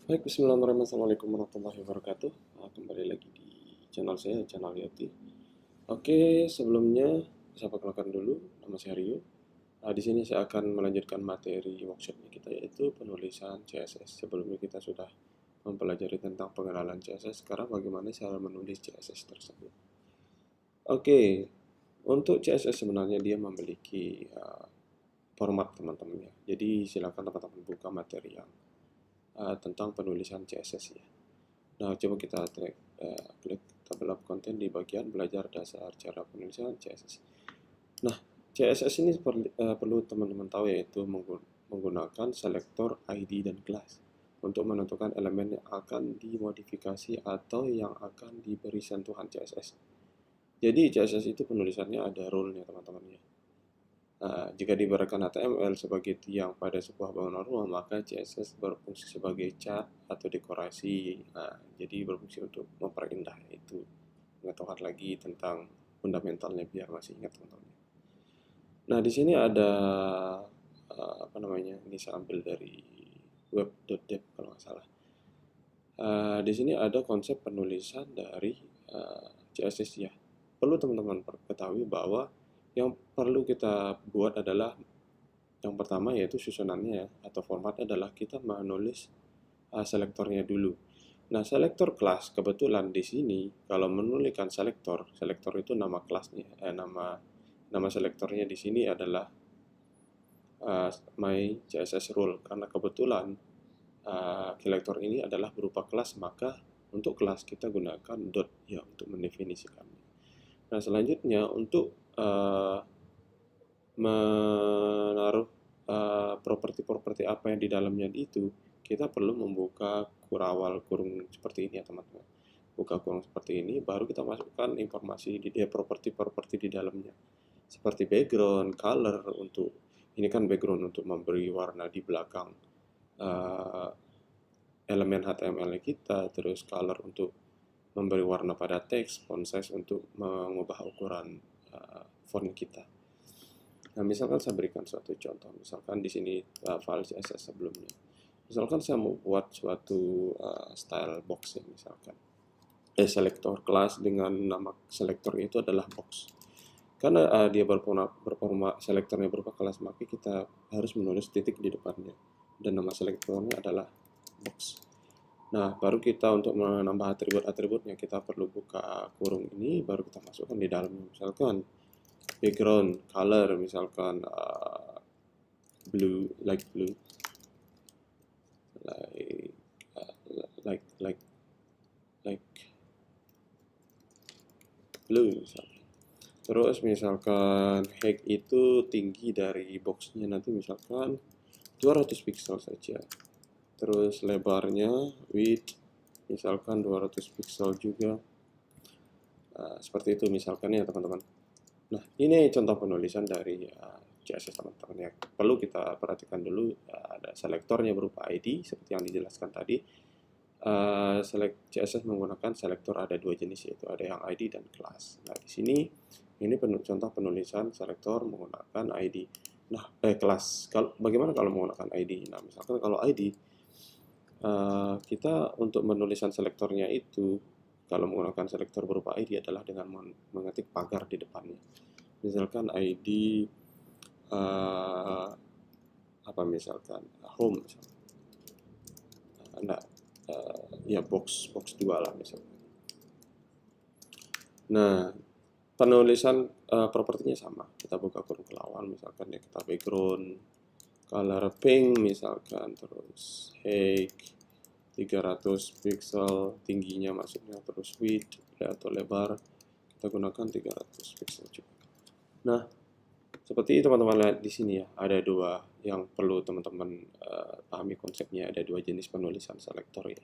Baik, bismillahirrahmanirrahim. Assalamualaikum warahmatullahi wabarakatuh. Kembali lagi di channel saya, channel Yoti. Oke, sebelumnya saya perkenalkan dulu, nama saya Rio. Di sini saya akan melanjutkan materi workshopnya kita, yaitu penulisan CSS. Sebelumnya kita sudah mempelajari tentang pengenalan CSS, sekarang bagaimana cara menulis CSS tersebut. Oke, untuk CSS sebenarnya dia memiliki format teman-teman ya. Jadi silakan teman-teman buka materi yang tentang penulisan CSS ya. Nah, coba kita klik tabel konten di bagian belajar dasar cara penulisan CSS. Nah, CSS ini perlu teman-teman tahu, yaitu menggunakan selektor ID dan kelas untuk menentukan elemen yang akan dimodifikasi atau yang akan diberi sentuhan CSS. Jadi CSS itu penulisannya ada rule-nya teman-teman ya. Jika diberikan HTML sebagai tiang pada sebuah bangunan rumah, maka CSS berfungsi sebagai cat atau dekorasi. Jadi berfungsi untuk memperindah itu. Mengetahui lagi tentang fundamentalnya biar masih ingat teman-teman. Nah, di sini ada ini saya ambil dari web.dev kalau nggak salah. Di sini ada konsep penulisan dari CSS ya. Perlu teman-teman ketahui bahwa yang perlu kita buat adalah yang pertama, yaitu susunannya atau formatnya adalah kita menulis selektornya dulu. Nah, selektor kelas kebetulan di sini kalau menuliskan selektor itu nama kelasnya, nama selektornya di sini adalah my CSS rule, karena kebetulan selektor ini adalah berupa kelas, maka untuk kelas kita gunakan dot ya untuk mendefinisikannya. Nah, selanjutnya untuk menaruh properti-properti apa yang di dalamnya itu, kita perlu membuka kurawal kurung seperti ini ya teman-teman. Buka kurung seperti ini, baru kita masukkan informasi di properti-properti di dalamnya. Seperti background, color untuk ini kan background untuk memberi warna di belakang elemen HTML kita, terus color untuk memberi warna pada teks, font size untuk mengubah ukuran font kita. Nah, misalkan saya berikan suatu contoh, misalkan di sini file CSS sebelumnya. Misalkan saya mau buat suatu style box ya, misalkan selektor kelas dengan nama selektor itu adalah box. Karena dia berformat selektornya berupa kelas, maka kita harus menulis titik di depannya dan nama selektornya adalah box. Nah, baru kita untuk menambah atribut-atributnya kita perlu buka kurung ini, baru kita masukkan di dalamnya. Misalkan background color, misalkan blue, like blue, like blue misalkan. Terus misalkan height itu tinggi dari boxnya nanti misalkan 200 pixel saja. Terus lebarnya width misalkan 200 pixel juga. Seperti itu misalkan ya teman-teman. Nah, ini contoh penulisan dari CSS teman-teman ya. Perlu kita perhatikan dulu, ada selektornya berupa ID seperti yang dijelaskan tadi. CSS menggunakan selektor ada dua jenis, yaitu ada yang ID dan kelas. Nah, di sini ini contoh penulisan selektor menggunakan ID. Nah, kelas. Bagaimana kalau menggunakan ID? Nah, misalkan kalau ID kita untuk penulisan selektornya itu kalau menggunakan selektor berupa ID adalah dengan mengetik pagar di depannya. Misalkan ID misalkan home misalkan. Nah, ya box 2 lah misalkan. Nah, penulisan propertinya sama. Kita buka kurung kelawar misalkan ya, kita background color pink misalkan, terus height 300 pixel tingginya maksudnya, terus width ya, atau lebar kita gunakan 300 pixel juga. Nah, seperti teman-teman lihat di sini ya, ada dua yang perlu teman-teman pahami konsepnya. Ada dua jenis penulisan selektor ya.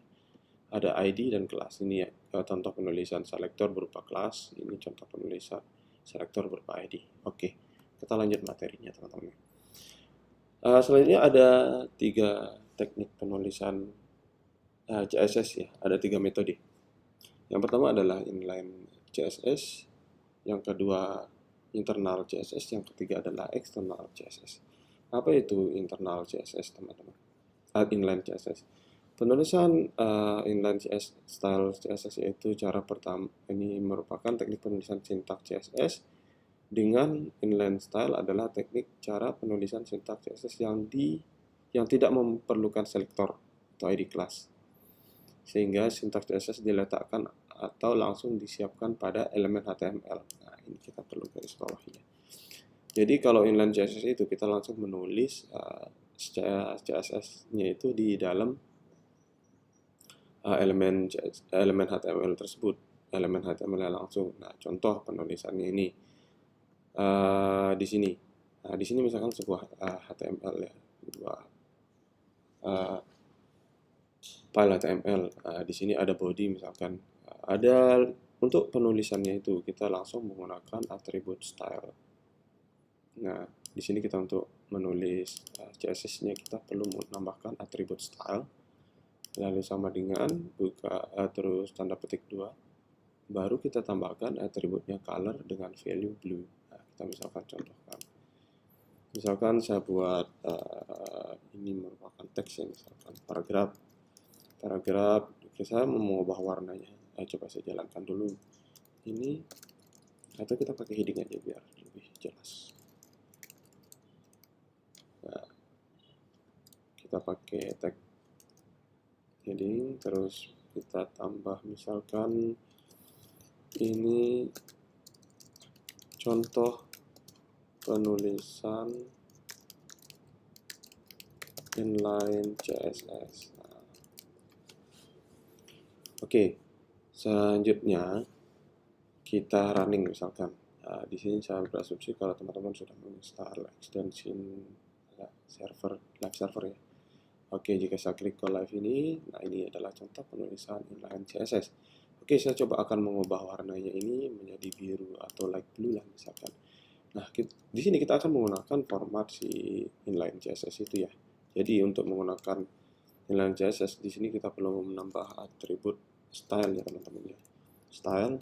Ada ID dan kelas. Ini ya, contoh penulisan selektor berupa kelas. Ini contoh penulisan selektor berupa ID. Oke, kita lanjut materinya teman-teman. Selanjutnya ada 3 teknik penulisan CSS ya. Ada 3 metode. Yang pertama adalah inline CSS, yang kedua internal CSS, yang ketiga adalah external CSS. Apa itu internal CSS teman-teman? Inline CSS. Penulisan inline style CSS yaitu cara pertama, ini merupakan teknik penulisan sintaks CSS. Dengan inline style adalah teknik cara penulisan sintaks CSS yang tidak memerlukan selektor atau ID class, sehingga sintaks CSS diletakkan atau langsung disiapkan pada elemen HTML. Nah, ini kita perlu garis bawahnya. Jadi kalau inline CSS itu kita langsung menulis CSS-nya itu di dalam elemen HTML tersebut, elemen HTML langsung. Nah, contoh penulisannya ini di sini. Nah, di sini misalkan sebuah HTML ya, sebuah file HTML. Di sini ada body misalkan. Ada untuk penulisannya itu kita langsung menggunakan atribut style. Nah, di sini kita untuk menulis CSS-nya kita perlu menambahkan atribut style. Lalu sama dengan buka terus tanda petik 2, baru kita tambahkan atributnya color dengan value blue. Nah, kita misalkan contohkan, misalkan saya buat ini merupakan teks ya, misalkan paragraf, saya mau mengubah warnanya. Coba saya jalankan dulu ini, atau kita pakai heading aja biar lebih jelas. Nah, kita pakai tag heading, terus kita tambah misalkan ini contoh penulisan inline CSS. Oke, selanjutnya kita running misalkan. Di sini saya berasumsi kalau teman-teman sudah menginstal extension live server ya. Oke, jika saya klik ke live ini, nah ini adalah contoh penulisan inline CSS. Oke, saya coba akan mengubah warnanya ini menjadi biru atau light blue lah misalkan. Nah, di sini kita akan menggunakan format si inline CSS itu ya. Jadi untuk menggunakan inline CSS di sini kita perlu menambah atribut style ya teman-teman ya. Style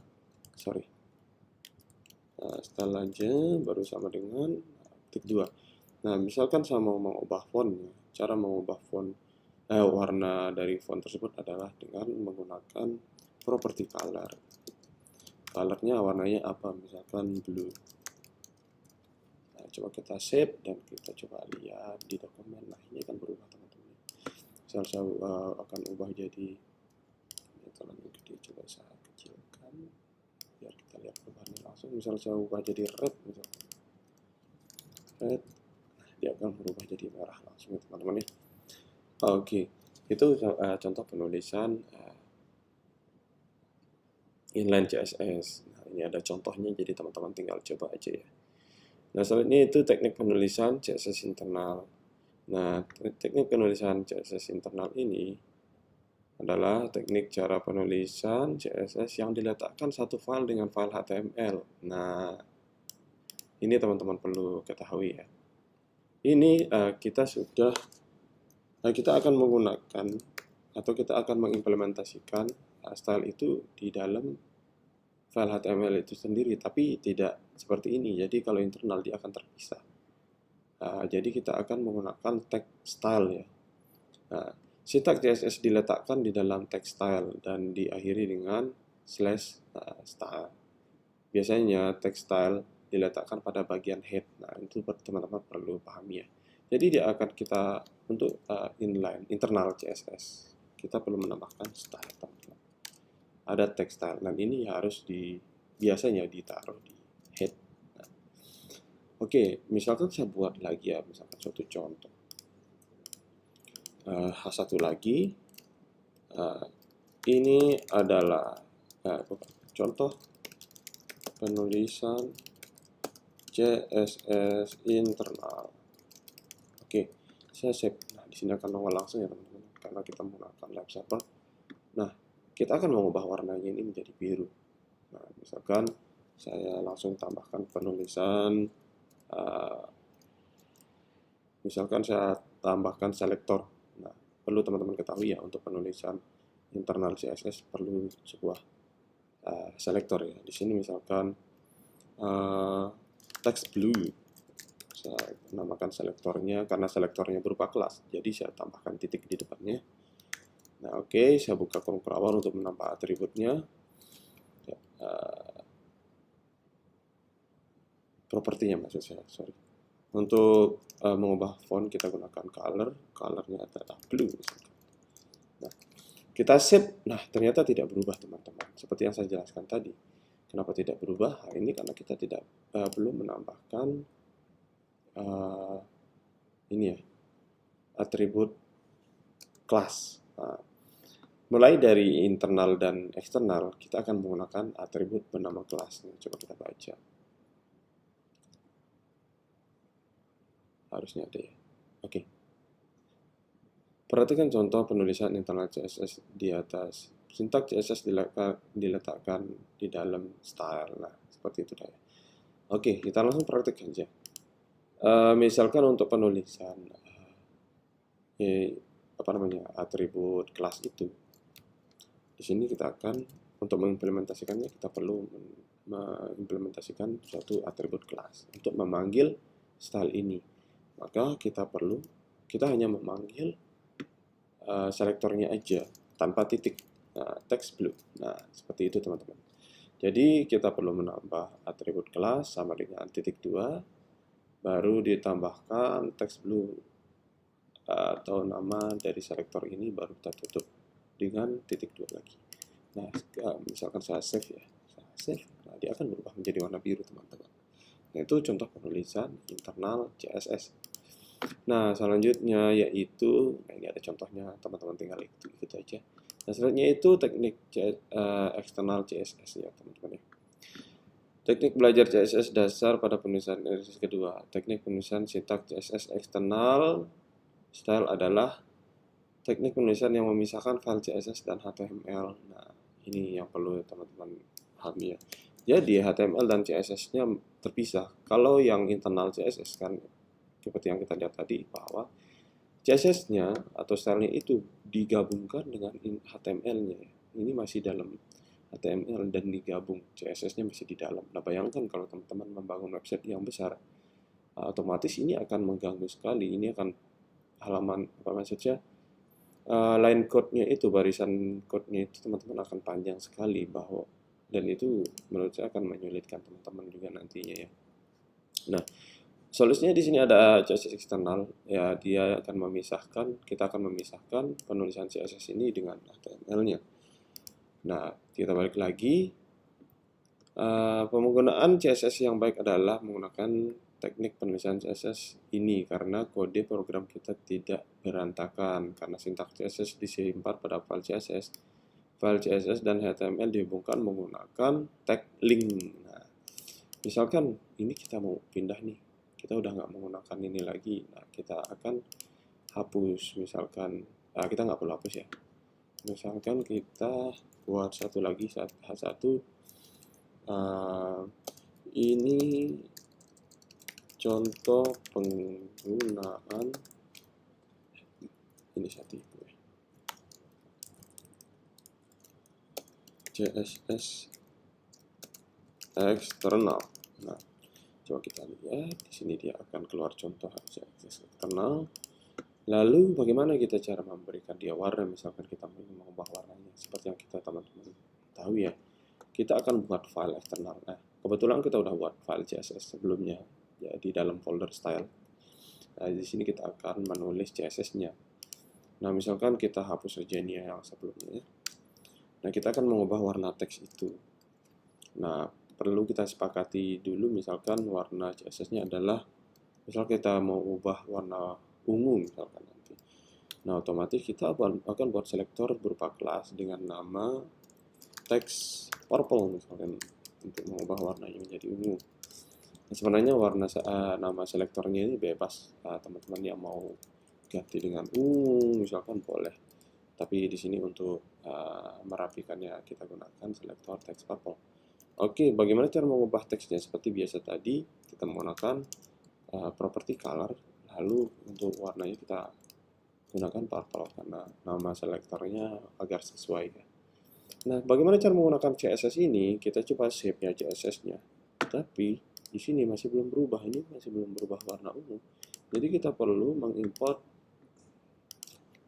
aja baru sama dengan titik 2. Nah, misalkan saya mau mengubah fontnya. Cara mengubah warna dari font tersebut adalah dengan menggunakan property color. Colornya warnanya apa? Misalkan blue. Nah, coba kita save dan kita coba lihat di dokumen. Nah, ini akan berubah teman-teman. Misal saya akan ubah jadi terlalu gede, coba saya kecilkan biar kita lihat perubahannya langsung. Misal saya ubah jadi red, misalkan red, dia akan berubah jadi merah langsung ya teman-teman ya. Oke, itu contoh penulisan inline CSS. Nah, ini ada contohnya, jadi teman-teman tinggal coba aja ya. Nah, selanjutnya itu teknik penulisan CSS internal. Nah, teknik penulisan CSS internal ini adalah teknik cara penulisan CSS yang diletakkan satu file dengan file HTML. Nah, ini teman-teman perlu ketahui ya. Ini kita akan menggunakan atau kita akan mengimplementasikan style itu di dalam file HTML itu sendiri, tapi tidak seperti ini. Jadi kalau internal dia akan terpisah. Jadi kita akan menggunakan tag style ya. Sintaks CSS diletakkan di dalam tag style dan diakhiri dengan /style. Biasanya tag style diletakkan pada bagian head. Nah, itu teman-teman perlu pahami ya. Jadi dia akan kita untuk inline internal CSS kita perlu menambahkan style teman-teman. Ada tag style dan ini harus biasanya ditaruh di head. Nah, oke, misalkan saya buat lagi ya, misalkan suatu contoh. Satu lagi, ini adalah contoh penulisan CSS internal. Oke, saya save. Nah, di sini akan nongol langsung ya teman-teman, karena kita menggunakan live server. Nah, kita akan mengubah warnanya ini menjadi biru. Nah, misalkan saya langsung tambahkan penulisan, misalkan saya tambahkan selektor. Nah, perlu teman-teman ketahui ya, untuk penulisan internal CSS perlu sebuah selektor ya. Di sini misalkan text blue, saya namakan selektornya karena selektornya berupa kelas, jadi saya tambahkan titik di depannya. Nah, oke, saya buka kolom perawal untuk menambah atributnya. Ya, propertinya maksud saya, sorry. Untuk mengubah font kita gunakan colornya adalah blue. Nah, kita save, nah ternyata tidak berubah teman-teman. Seperti yang saya jelaskan tadi. Kenapa tidak berubah? Ini karena kita tidak belum menambahkan ini ya, atribut kelas. Nah, mulai dari internal dan eksternal, kita akan menggunakan atribut bernama kelas. Coba kita baca. Harusnya ada ya. Oke. Perhatikan contoh penulisan internal CSS di atas. Sintak CSS diletakkan di dalam style. Nah, seperti itu ya. Oke, kita langsung praktek aja. Misalkan untuk penulisan atribut kelas itu. Di sini kita akan untuk mengimplementasikannya kita perlu mengimplementasikan suatu atribut kelas untuk memanggil style ini. Maka kita hanya memanggil selektornya aja tanpa titik, text blue. Nah, seperti itu teman-teman. Jadi kita perlu menambah atribut kelas sama dengan titik 2, baru ditambahkan text blue atau nama dari selektor ini, baru kita tutup dengan titik 2 lagi. Nah, misalkan saya save ya, nah dia akan berubah menjadi warna biru teman-teman. Nah, itu contoh penulisan internal CSS. Nah, selanjutnya yaitu, nah ini ada contohnya, teman-teman tinggal ikut aja. Nah, selanjutnya itu teknik eksternal CSS ya teman-teman ya. Teknik belajar CSS dasar pada penulisan CSS kedua. Teknik penulisan sintak CSS eksternal style adalah teknik penulisan yang memisahkan file CSS dan HTML. Nah, ini yang perlu teman-teman pahami ya. Jadi HTML dan CSS-nya terpisah. Kalau yang internal CSS kan seperti yang kita lihat tadi bahwa CSS-nya atau style-nya itu digabungkan dengan HTML-nya. Ini masih dalam HTML dan digabung, CSS-nya masih di dalam. Nah, bayangkan kalau teman-teman membangun website yang besar, otomatis ini akan mengganggu sekali. Ini akan halaman apa maksudnya line code-nya itu, barisan code-nya itu teman-teman akan panjang sekali bahwa, dan itu menurut saya akan menyulitkan teman-teman juga nantinya ya. Nah, solusinya di sini ada CSS eksternal ya, dia akan kita akan memisahkan penulisan CSS ini dengan HTML-nya. Nah, kita balik lagi. Penggunaan CSS yang baik adalah menggunakan teknik penulisan CSS ini karena kode program kita tidak berantakan, karena sintaks CSS disimpan pada file CSS. File CSS dan HTML dihubungkan menggunakan tag link. Nah, misalkan ini kita mau pindah nih, kita udah nggak menggunakan ini lagi. Nah, kita akan hapus, misalkan kita nggak perlu hapus ya. Misalkan kita buat satu lagi, satu ini contoh penggunaan inisiatif CSS eksternal. Nah, coba kita lihat di sini dia akan keluar contoh CSS eksternal. Lalu bagaimana kita cara memberikan dia warna? Misalkan kita mau mengubah warnanya seperti yang kita teman-teman tahu ya. Kita akan buat file eksternal. Nah, kebetulan kita udah buat file CSS sebelumnya ya di dalam folder style. Nah, di sini kita akan menulis CSS-nya. Nah, misalkan kita hapus saja ini yang sebelumnya. Nah, kita akan mengubah warna teks itu. Nah, perlu kita sepakati dulu misalkan warna CSS-nya adalah, misal kita mau ubah warna ungu misalkan nanti. Nah, otomatis kita akan buat selektor berupa kelas dengan nama text purple misalkan untuk mengubah warnanya menjadi ungu. Nah, sebenarnya nama selektornya ini bebas, teman-teman yang mau ganti dengan ungu misalkan boleh. Tapi di sini untuk merapikannya kita gunakan selektor text purple. Oke, bagaimana cara mengubah teksnya? Seperti biasa tadi kita menggunakan property color. Lalu untuk warnanya kita gunakan purple karena nama selektornya agar sesuai ya. Nah, bagaimana cara menggunakan CSS ini? Kita coba save ya CSS-nya. Tapi di sini masih belum berubah, ini masih belum berubah warna ungu. Jadi kita perlu mengimport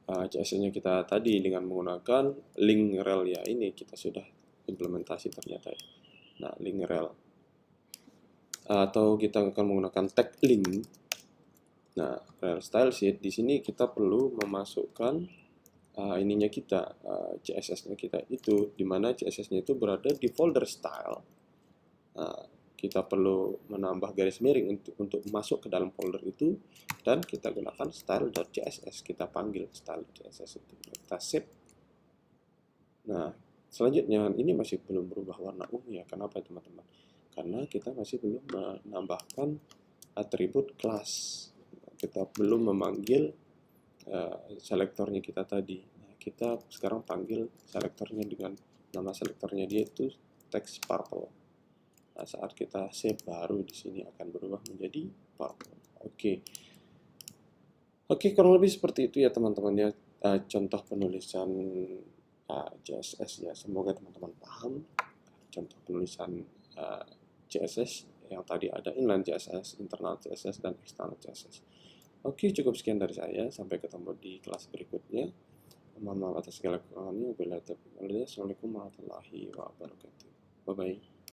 CSS-nya kita tadi dengan menggunakan link rel ya. Ini kita sudah implementasi ternyata ya. Nah, link rel. Atau kita akan menggunakan tag link. Nah, rel style sheet di sini kita perlu memasukkan ininya kita, CSS-nya kita itu, di mana CSS-nya itu berada di folder style. Kita perlu menambah garis miring untuk masuk ke dalam folder itu, dan kita gunakan style.css, kita panggil style.css itu, kita save. Nah, selanjutnya ini masih belum berubah warna ungu ya. Kenapa teman-teman? Karena kita masih belum menambahkan atribut class, kita belum memanggil selektornya kita tadi. Nah, kita sekarang panggil selektornya dengan nama selektornya dia itu text purple. Nah, saat kita save baru di sini akan berubah menjadi purple. Oke, kurang lebih seperti itu ya teman-teman ya, contoh penulisan CSS ya. Semoga teman-teman paham contoh penulisan CSS yang tadi ada inline CSS, internal CSS, dan external CSS. Oke, cukup sekian dari saya. Sampai ketemu di kelas berikutnya. Mohon maaf atas segala kekurangannya. Assalamualaikum warahmatullahi wabarakatuh. Bye-bye.